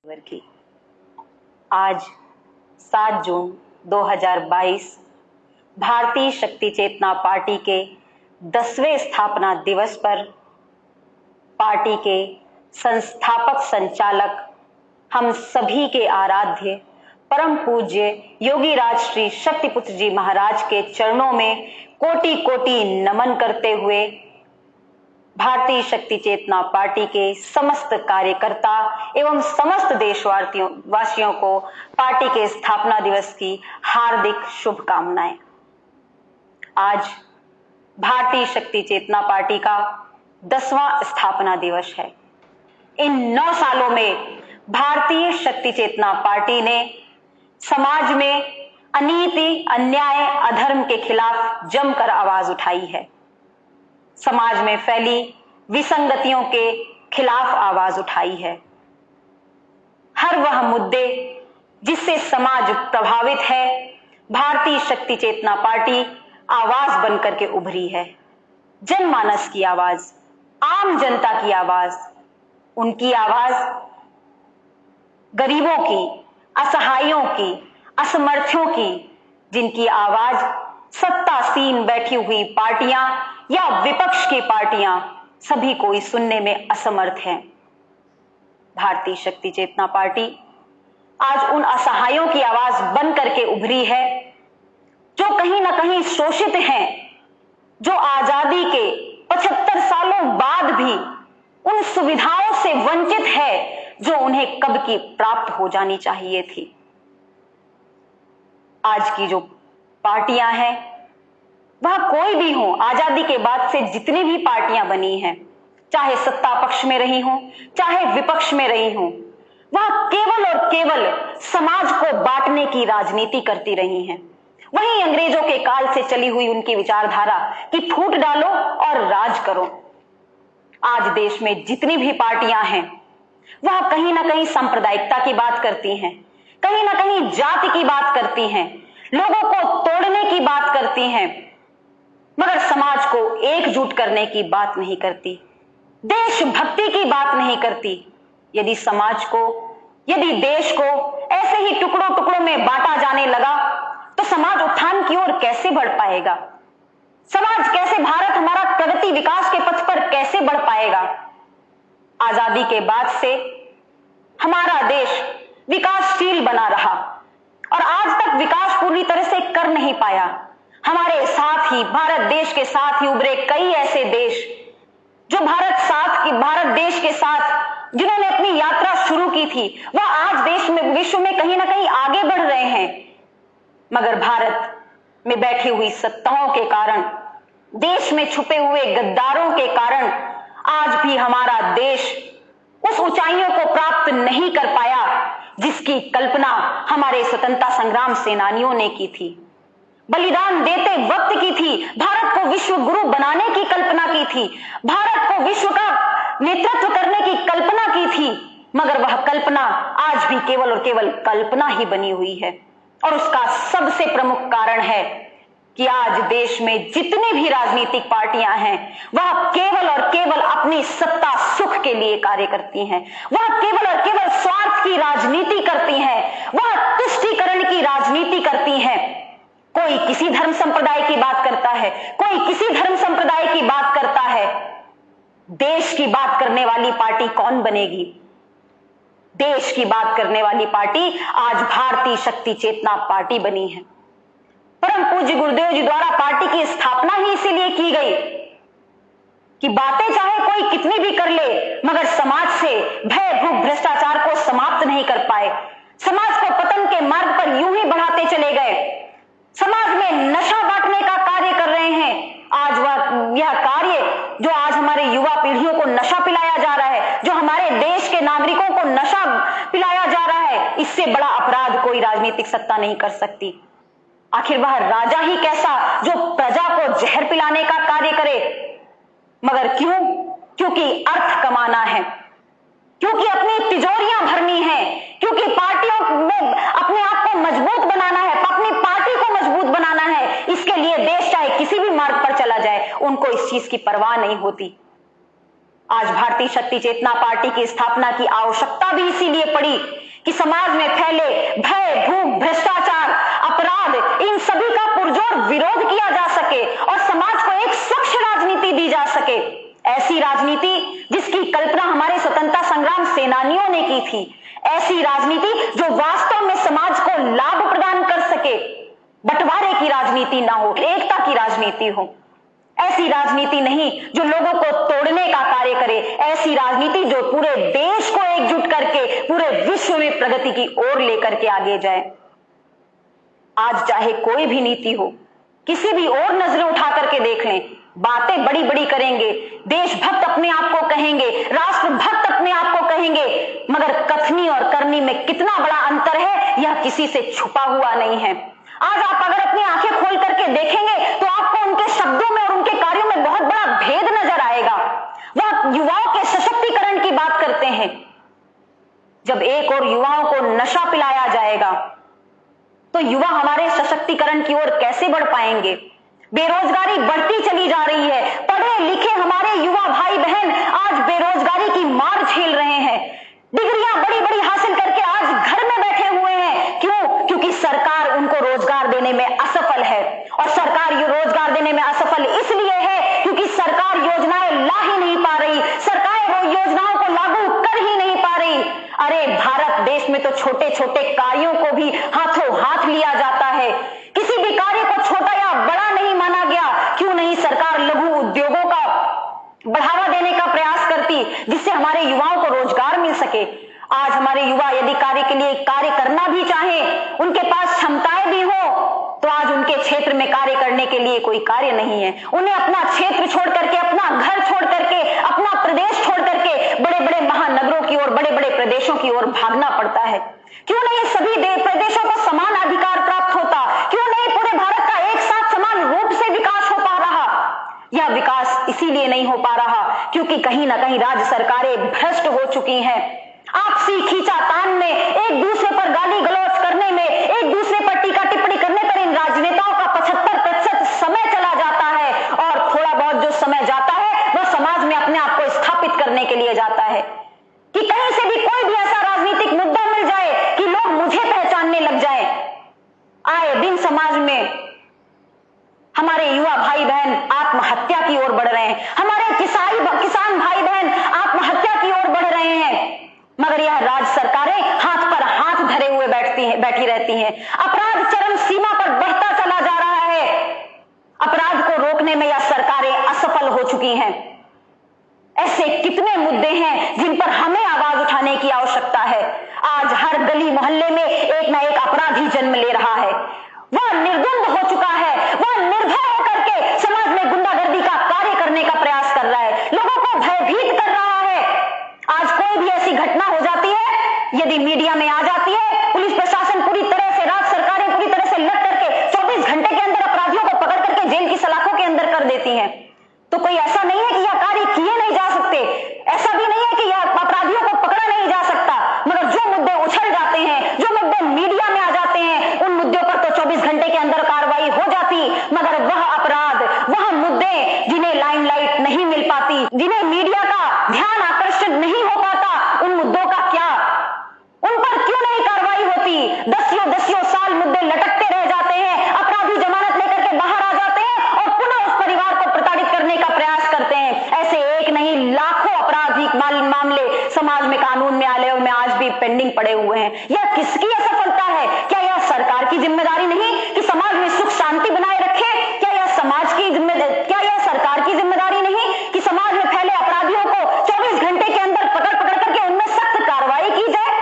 की आज 7 जून 2022 भारतीय शक्ति चेतना पार्टी के 10वें स्थापना दिवस पर पार्टी के संस्थापक संचालक, हम सभी के आराध्य परम पूज्य योगी राज श्री शक्तिपुत्र जी महाराज के चरणों में कोटि कोटि नमन करते हुए भारतीय शक्ति चेतना पार्टी के समस्त कार्यकर्ता एवं समस्त देशवासियों को पार्टी के स्थापना दिवस की हार्दिक शुभकामनाएं। आज भारतीय शक्ति चेतना पार्टी का 10वां स्थापना दिवस है। इन 9 सालों में भारतीय शक्ति चेतना पार्टी ने समाज में अनीति, अन्याय, अधर्म के खिलाफ जमकर आवाज उठाई है। समाज में फैली विसंगतियों के खिलाफ आवाज उठाई है। हर वह मुद्दे जिससे समाज प्रभावित है, भारतीय शक्ति चेतना पार्टी आवाज बनकर के उभरी है। जनमानस की आवाज, आम जनता की आवाज, उनकी आवाज गरीबों की, असहायों की, असमर्थों की, जिनकी आवाज सत्तासीन बैठी हुई पार्टियां या विपक्ष की पार्टियां सभी कोई सुनने में असमर्थ हैं। भारतीय शक्ति चेतना पार्टी आज उन असहायों की आवाज बन करके उभरी है जो कहीं ना कहीं शोषित हैं, जो आजादी के 75 सालों बाद भी उन सुविधाओं से वंचित है जो उन्हें कब की प्राप्त हो जानी चाहिए थी। आज की जो पार्टियां हैं वह कोई भी हो, आजादी के बाद से जितनी भी पार्टियां बनी हैं, चाहे सत्ता पक्ष में रही हो चाहे विपक्ष में रही हो, वह केवल और केवल समाज को बांटने की राजनीति करती रही हैं। वही अंग्रेजों के काल से चली हुई उनकी विचारधारा कि फूट डालो और राज करो। आज देश में जितनी भी पार्टियां हैं वह कहीं ना कहीं सांप्रदायिकता की बात करती हैं, कहीं ना कहीं जाति की बात करती हैं, लोगों को तोड़ने की बात करती हैं, मगर समाज को एकजुट करने की बात नहीं करती, देशभक्ति की बात नहीं करती। यदि समाज को, यदि देश को ऐसे ही टुकड़ों टुकड़ों में बांटा जाने लगा तो समाज उत्थान की ओर कैसे बढ़ पाएगा? समाज कैसे, भारत हमारा प्रगति विकास के पथ पर कैसे बढ़ पाएगा? आजादी के बाद से हमारा देश विकासशील बना रहा और आज तक विकास पूरी तरह से कर नहीं पाया। हमारे साथ ही, भारत देश के साथ ही उभरे कई ऐसे देश जो भारत देश के साथ जिन्होंने अपनी यात्रा शुरू की थी, वह आज देश में, विश्व में कहीं ना कहीं आगे बढ़ रहे हैं। मगर भारत में बैठी हुई सत्ताओं के कारण, देश में छुपे हुए गद्दारों के कारण आज भी हमारा देश उस ऊंचाइयों को प्राप्त नहीं कर पाया जिसकी कल्पना हमारे स्वतंत्रता संग्राम सेनानियों ने की थी, बलिदान देते वक्त की थी। भारत को विश्व गुरु बनाने की कल्पना की थी, भारत को विश्व का नेतृत्व करने की कल्पना की थी, मगर वह कल्पना आज भी केवल और केवल कल्पना ही बनी हुई है। और उसका सबसे प्रमुख कारण है कि आज देश में जितनी भी राजनीतिक पार्टियां हैं वह केवल और केवल अपनी सत्ता सुख के लिए कार्य करती हैं, वह केवल और केवल स्वार्थ की राजनीति करती हैं, वह तुष्टीकरण की राजनीति करती हैं। कोई किसी धर्म संप्रदाय की बात करता है, कोई किसी धर्म संप्रदाय की बात करता है। देश की बात करने वाली पार्टी कौन बनेगी? देश की बात करने वाली पार्टी आज भारतीय शक्ति चेतना पार्टी बनी है। परम पूज्य गुरुदेव जी द्वारा पार्टी की स्थापना ही इसीलिए की गई कि बातें चाहे कोई कितनी भी कर ले, मगर समाज से भय, भूख, भ्रष्टाचार को समाप्त नहीं कर पाए। समाज को पतन के मार्ग पर यूं ही बढ़ाते चले गए। समाज में नशा बांटने का कार्य कर रहे हैं। आज यह कार्य जो आज हमारे युवा पीढ़ियों को नशा पिलाया जा रहा है, जो हमारे देश के नागरिकों को नशा पिलाया जा रहा है, इससे बड़ा अपराध कोई राजनीतिक सत्ता नहीं कर सकती। आखिर वह राजा ही कैसा जो प्रजा को जहर पिलाने का कार्य करे? मगर क्यों? क्योंकि अर्थ कमाना है, क्योंकि अपनी तिजोरियां भरनी है, क्योंकि पार्टियों में अपने आप को मजबूत बनाना है, अपनी पार्टी को मजबूत बनाना है। इसके लिए देश चाहे किसी भी मार्ग पर चला जाए, उनको इस चीज की परवाह नहीं होती। आज भारतीय शक्ति चेतना पार्टी की स्थापना की आवश्यकता भी इसीलिए पड़ी कि समाज में फैले भय, भूख, भ्रष्टाचार, अपराध, इन सभी का पुरजोर विरोध किया जा सके और समाज को एक स्वच्छ राजनीति दी जा सके। ऐसी राजनीति जिसकी कल्पना हमारे स्वतंत्रता संग्राम सेनानियों ने की थी, ऐसी राजनीति जो वास्तव में समाज को लाभ प्रदान कर सके, बंटवारे की राजनीति ना हो, एकता की राजनीति हो। ऐसी राजनीति नहीं जो लोगों को तोड़ने का कार्य करे, ऐसी राजनीति जो पूरे देश को एकजुट करके पूरे विश्व में प्रगति की ओर लेकर के आगे जाए। आज चाहे कोई भी नीति हो, किसी भी और नजरें उठा करके देख लें, बातें बड़ी बड़ी करेंगे, देशभक्त अपने आप को कहेंगे, राष्ट्रभक्त अपने आप को कहेंगे, मगर कथनी और करनी में कितना बड़ा अंतर है यह किसी से छुपा हुआ नहीं है। आज आप अगर अपनी आंखें खोल करके देखेंगे तो आपको उनके शब्दों में और उनके कार्यों में बहुत बड़ा भेद नजर आएगा। वह युवाओं के सशक्तिकरण की बात करते हैं। जब एक और युवाओं को नशा पिलाया जाएगा तो युवा हमारे सशक्तिकरण की ओर कैसे बढ़ पाएंगे? बेरोजगारी बढ़ती चली जा रही है। पढ़े लिखे हमारे युवा भाई बहन आज बेरोजगारी की मार झेल रहे हैं। डिग्रियां बड़ी बड़ी हासिल करके आज घर में बैठे हुए हैं। क्यों? क्योंकि सरकार उनको रोजगार देने में असफल है। और सरकार ये रोजगार देने में असफल इसलिए है क्योंकि सरकार योजनाएं ला ही नहीं पा रही, सरकार वो योजनाओं को लागू कर ही नहीं पा रही। अरे भारत देश में तो छोटे छोटे कार्यों को भी हाथों हाथ लिया जाता है। किसी भी कार्य को छोटा या बड़ा नहीं माना गया। क्यों नहीं सरकार लघु उद्योगों का बढ़ावा देने का प्रयास करती जिससे हमारे युवाओं को रोजगार मिल सके? आज हमारे युवा यदि कार्य के लिए कार्य करना भी चाहें, उनके पास क्षमताएं भी हो, तो आज उनके क्षेत्र में कार्य करने के लिए कोई कार्य नहीं है। उन्हें अपना क्षेत्र छोड़ करके, अपना घर छोड़ करके, अपना प्रदेश छोड़ करके बड़े बड़े महानगरों की ओर, बड़े बड़े प्रदेशों की ओर भागना पड़ता है। क्यों नहीं सभी प्रदेशों को समान अधिकार प्राप्त होता? क्यों नहीं पूरे भारत का एक साथ समान रूप से विकास हो पा रहा? यह विकास इसीलिए नहीं हो पा रहा क्योंकि कहीं ना कहीं राज्य सरकारें भ्रष्ट हो चुकी हैं। आपसी खींचातान में, एक दूसरे पर गाली गलौज करने में, एक दूसरे पर टीका टिप्पणी करने पर इन राजनेताओं का 75% समय चला जाता है और थोड़ा बहुत जो समय जाता है वह समाज में अपने आप को स्थापित करने के लिए जाता है कि कहीं से भी कोई भी ऐसा राजनीतिक मुद्दा मिल जाए कि लोग मुझे पहचानने लग जाए। आए दिन समाज में हमारे युवा भाई बहन आत्महत्या की ओर बढ़ रहे हैं, हमारे किसान भाई बहन आत्महत्या की ओर बढ़ रहे हैं, मगर यह राज्य सरकारें हाथ पर हाथ धरे हुए बैठी रहती हैं। अपराध चरम सीमा पर बढ़ता चला जा रहा है। अपराध को रोकने में यह सरकारें असफल हो चुकी हैं। ऐसे कितने मुद्दे हैं जिन पर हमें आवाज उठाने की आवश्यकता है। आज हर गली मोहल्ले में एक ना एक अपराधी जन्म ले रहा है। वह निर्द्वंद हो चुका है, वह निर्भय होकर के समाज में गुंडागर्दी का कार्य करने का प्रयास कर रहा है, लोगों को भयभीत कर रहा है। आज कोई भी ऐसी घटना हो जाती है, यदि मीडिया में आ जाती है, पुलिस प्रशासन पूरी तरह से, राज्य सरकारें पूरी तरह से लग करके 24 घंटे के अंदर अपराधियों को पकड़ करके जेल की सलाखों के अंदर कर देती हैं। तो कोई ऐसा नहीं है कि यह कार्य किए नहीं जा सकते, ऐसा भी नहीं है कि यह अपराधियों को पकड़ा नहीं जा सकता, मगर जो मुद्दे उछल जाते हैं, जो मुद्दे मीडिया में आ जाते हैं, उन मुद्दों पर तो 24 घंटे के अंदर कार्रवाई हो जाती, मगर वह अपराध, वह मुद्दे जिन्हें लाइमलाइट नहीं मिल पाती, जिन्हें मीडिया का ध्यान आकर्षित नहीं हो पाता, उन मुद्दों का क्या? उन पर क्यों नहीं कार्रवाई होती? दसियों साल मुद्दे लटकते रह जाते हैं, अपराधी जमानत लेकर के बाहर आ जाते हैं और पुनः उस परिवार को प्रताड़ित करने का प्रयास करते हैं। ऐसे एक नहीं लाखों आपराधिक मामले समाज में, कानून न्यायालयों में आज भी पेंडिंग पड़े हुए हैं। यह किसकी असफलता है? क्या यह सरकार की जिम्मेदारी नहीं कि समाज में सुख शांति बनाए रखे? क्या यह सरकार की जिम्मेदारी नहीं कि समाज में फैले अपराधियों को 24 घंटे के अंदर पकड़ करके उनमें सख्त कार्रवाई की जाए?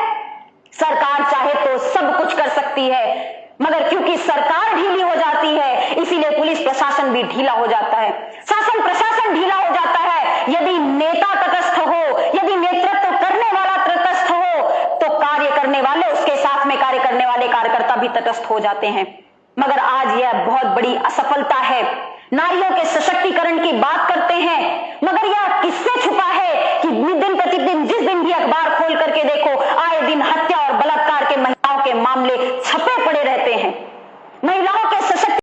सरकार चाहे तो सब कुछ कर सकती है, मगर क्योंकि सरकार ढीली हो जाती है इसीलिए पुलिस प्रशासन भी ढीला हो जाता है, शासन प्रशासन ढीला हो जाता है। यदि नेता तटस्थ हो, यदि नेतृत्व करने वाला तटस्थ हो, तो कार्य करने वाले, उसके साथ में कार्य करने वाले कार्यकर्ता भी तटस्थ हो जाते हैं। मगर आज यह बहुत बड़ी असफलता है। नारियों के सशक्तिकरण की बात करते हैं, मगर यह किससे छुपा है कि दिन प्रतिदिन जिस दिन भी अखबार खोल करके देखो, आए दिन हत्या और बलात्कार के महिलाओं के मामले छपे पड़े रहते